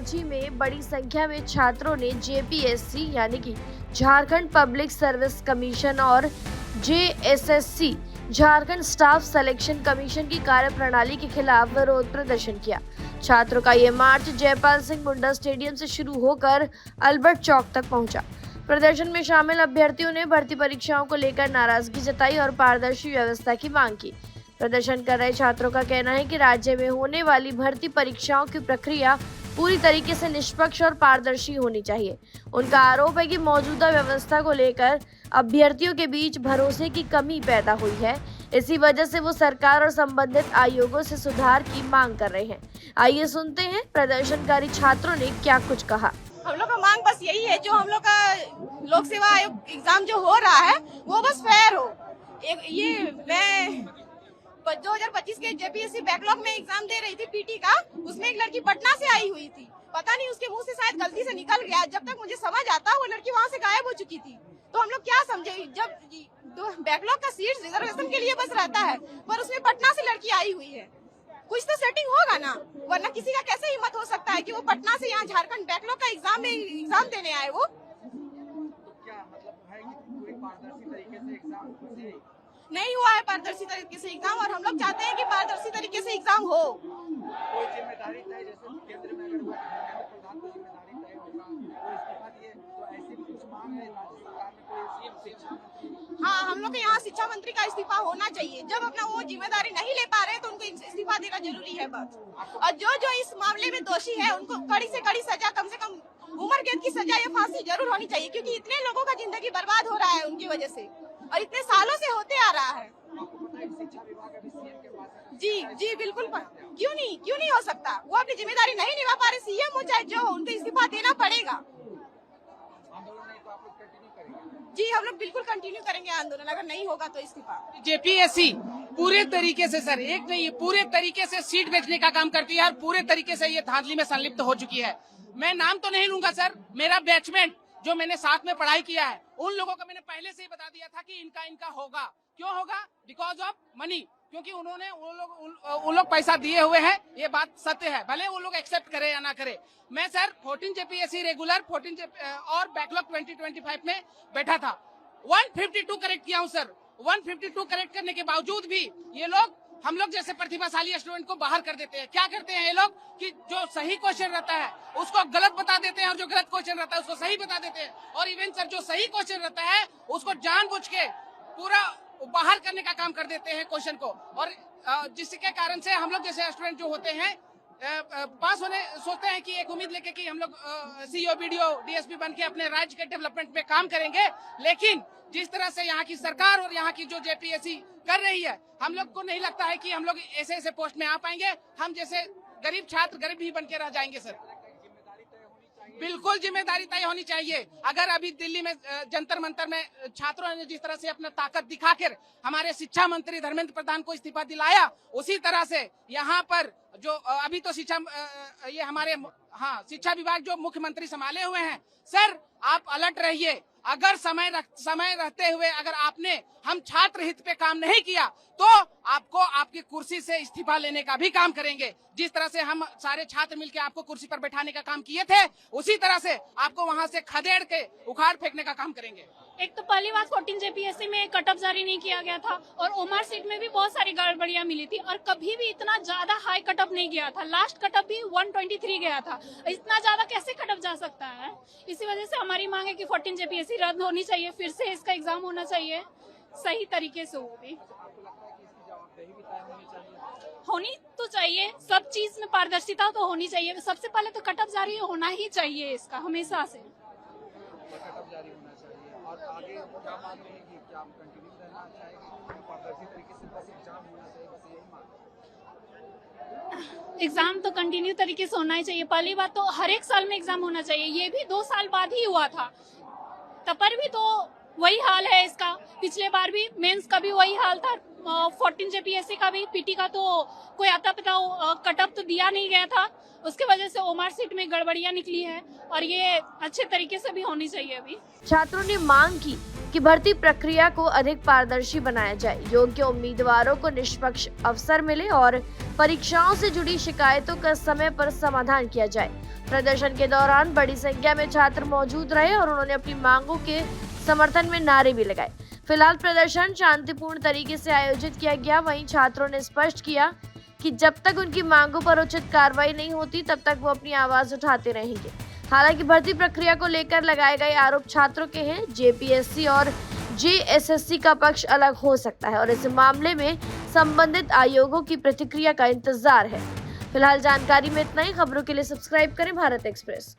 रांची में बड़ी संख्या में छात्रों ने जेपीएससी यानी कि झारखंड पब्लिक सर्विस कमीशन और JSSC Jharkhand staff selection commission की कार्यप्रणाली के खिलाफ विरोध प्रदर्शन किया। छात्रों का ये मार्च जयपाल सिंह मुंडा स्टेडियम से शुरू होकर अल्बर्ट चौक तक पहुंचा। प्रदर्शन में शामिल अभ्यर्थियों ने भर्ती परीक्षाओं को लेकर नाराजगी जताई और पारदर्शी व्यवस्था की मांग की। प्रदर्शन कर रहे छात्रों का कहना है कि राज्य में होने वाली भर्ती परीक्षाओं की प्रक्रिया पूरी तरीके से निष्पक्ष और पारदर्शी होनी चाहिए। उनका आरोप है कि मौजूदा व्यवस्था को लेकर अभ्यर्थियों के बीच भरोसे की कमी पैदा हुई है। इसी वजह से वो सरकार और संबंधित आयोगों से सुधार की मांग कर रहे हैं। आइए सुनते हैं प्रदर्शनकारी छात्रों ने क्या कुछ कहा। हम लोग का मांग बस यही है, जो हम लोग का लोक सेवा आयोग एग्जाम जो हो रहा है वो बस फेयर हो। ये मैं 2025 के जेपीएससी बैकलॉग में एग्जाम दे रही थी पीटी का, उसमें एक लड़की पटना से आई हुई थी। पता नहीं उसके मुंह से शायद गलती से निकल गया। जब तक मुझे समझ आता वो लड़की वहाँ से गायब हो चुकी थी। तो हम लोग क्या समझे, जब बैकलॉग का सीट रिजर्वेशन के लिए बस रहता है, पर उसमें पटना से लड़की आई हुई है। कुछ तो सेटिंग होगा ना, वरना किसी का कैसे हिम्मत हो सकता है कि वो पटना से यहाँ झारखंड बैकलॉग का एग्जाम देने आए। वो क्या मतलब है कि पूरी पारदर्शी तरीके से एग्जाम नहीं हुआ है, पारदर्शी तरीके से एग्जाम, और हम लोग चाहते हैं कि पारदर्शी तरीके से एग्जाम हो। कोई जिम्मेदारी तय, जैसे केंद्र में अगर प्रधान को जिम्मेदारी तय होगा, वो इस्तीफा दिए, तो ऐसी भी कुछ मांग है राज्य सरकार में कोई शिक्षा मंत्री? हाँ, हम लोग के यहाँ शिक्षा मंत्री का इस्तीफा होना चाहिए। जब अपना वो जिम्मेदारी नहीं ले पा रहे हैं तो उनको इस्तीफा देना जरूरी है बस। और जो इस मामले में दोषी है उनको कड़ी से कड़ी सजा, कम से कम उम्र कैद की सजा या फांसी जरूर होनी चाहिए, क्योंकि इतने लोगों का जिंदगी बर्बाद हो रहा है उनकी वजह से, और इतने सालों से होते आ रहा है। शिक्षा विभाग अभी सीएम के पास है। जी बिल्कुल, क्यों नहीं हो सकता। वो अपनी जिम्मेदारी नहीं निभा पा रहे, सीएम हो चाहे जो, उनको इस्तीफा देना पड़ेगा। आंदोलन नहीं तो आप लोग कंटिन्यू करेंगे? जी, हम लोग बिल्कुल कंटिन्यू करेंगे आंदोलन, अगर नहीं होगा तो इस्तीफा। जेपीएससी पूरे तरीके से सर, एक नहीं पूरे तरीके से सीट बेचने का काम करती है और पूरे तरीके से ये धांधली में संलिप्त हो चुकी है। मैं नाम तो नहीं लूंगा सर, मेरा बैचमेट जो मैंने साथ में पढ़ाई किया है उन लोगों को मैंने पहले से ही बता दिया था कि इनका होगा। क्यों होगा? बिकॉज ऑफ मनी, क्योंकि उन्होंने उन लोग पैसा दिए हुए हैं, ये बात सत्य है, भले वो लोग एक्सेप्ट करे या ना करे। मैं सर 14 जेपीएससी रेगुलर 14 और बैकलॉग 2025 में बैठा था, 152 करेक्ट किया हूँ सर। 152 करेक्ट करने के बावजूद भी ये लोग हम लोग जैसे प्रतिभाशाली स्टूडेंट को बाहर कर देते हैं। क्या करते हैं ये लोग कि जो सही क्वेश्चन रहता है उसको गलत बता देते हैं और जो गलत क्वेश्चन रहता है उसको सही बता देते हैं। और इवन सर जो सही क्वेश्चन रहता है उसको जानबूझ के पूरा बाहर करने का काम कर देते हैं क्वेश्चन को, और जिसके कारण से हम लोग जैसे स्टूडेंट जो होते हैं पास होने सोचते हैं कि एक उम्मीद लेके कि हम लोग सीईओ बीडीओ डीएसपी बन के अपने राज्य के डेवलपमेंट में काम करेंगे। लेकिन जिस तरह से यहाँ की सरकार और यहाँ की जो जेपीएससी कर रही है, हम लोग को नहीं लगता है कि हम लोग ऐसे पोस्ट में आ पाएंगे। हम जैसे गरीब छात्र गरीब ही बन के रह जाएंगे सर। बिल्कुल जिम्मेदारी तय होनी चाहिए। अगर अभी दिल्ली में जंतर मंतर में छात्रों ने जिस तरह से अपना ताकत दिखाकर हमारे शिक्षा मंत्री धर्मेंद्र प्रधान को इस्तीफा दिलाया, उसी तरह से यहाँ पर जो अभी तो ये हमारे शिक्षा विभाग जो मुख्यमंत्री संभाले हुए हैं, सर आप अलर्ट रहिए। अगर समय रहते हुए अगर आपने हम छात्र हित पे काम नहीं किया तो आपको आपकी कुर्सी से इस्तीफा लेने का भी काम करेंगे। जिस तरह से हम सारे छात्र मिलकर आपको कुर्सी पर बैठाने का काम किए थे, उसी तरह से आपको वहां से खदेड़ के उखाड़ फेंकने का काम करेंगे। एक तो पहली बात 14 जेपीएससी में कट ऑफ जारी नहीं किया गया था, और ओमर सीट में भी बहुत सारी गड़बड़ियां मिली थी, और कभी भी इतना ज्यादा हाई कट ऑफ नहीं गया था। लास्ट कट ऑफ भी 123 गया था। इतना ज्यादा कैसे कट ऑफ जा सकता है? इसी वजह से हमारी मांग है कि 14 जेपीएससी रद्द होनी चाहिए, फिर से इसका एग्जाम होना चाहिए सही तरीके से। वो भी होनी तो चाहिए, सब चीज में पारदर्शिता तो होनी चाहिए। सबसे पहले तो कट ऑफ जारी होना ही चाहिए इसका, हमेशा से और आगे क्या मांग रहेगी? क्या आप कंटिन्यू रहना चाहेंगे? पारदर्शी तरीके से बस एग्जाम होना चाहिए, बस यही मांग? एग्जाम तो कंटिन्यू तरीके से होना ही चाहिए। पहली बात तो हर एक साल में एग्जाम होना चाहिए, ये भी 2 साल बाद ही हुआ था, तब पर भी तो वही हाल है इसका। पिछले बार भी मेंस का भी वही हाल था, 14 जेपीएससी का भी, पीटी का तो कोई आता पता कट ऑफ तो दिया नहीं गया था, उसके वजह से ओमार सीट में गड़बड़ियां निकली है और ये अच्छे तरीके से भी होनी चाहिए। अभी छात्रों ने मांग की कि भर्ती प्रक्रिया को अधिक पारदर्शी बनाया जाए, योग्य उम्मीदवारों को निष्पक्ष अवसर मिले और परीक्षाओं से जुड़ी शिकायतों का समय पर समाधान किया जाए। प्रदर्शन के दौरान बड़ी संख्या में छात्र मौजूद रहे और उन्होंने अपनी मांगों के समर्थन में नारे भी लगाए। फिलहाल प्रदर्शन शांतिपूर्ण तरीके से आयोजित किया गया। वहीं छात्रों ने स्पष्ट किया कि जब तक उनकी मांगों पर उचित कार्रवाई नहीं होती तब तक वो अपनी आवाज उठाते रहेंगे। हालांकि भर्ती प्रक्रिया को लेकर लगाए गए आरोप छात्रों के हैं। जेपीएससी और जेएसएससी का पक्ष अलग हो सकता है और इस मामले में संबंधित आयोगों की प्रतिक्रिया का इंतजार है। फिलहाल जानकारी में इतना ही। खबरों के लिए सब्सक्राइब करें भारत एक्सप्रेस।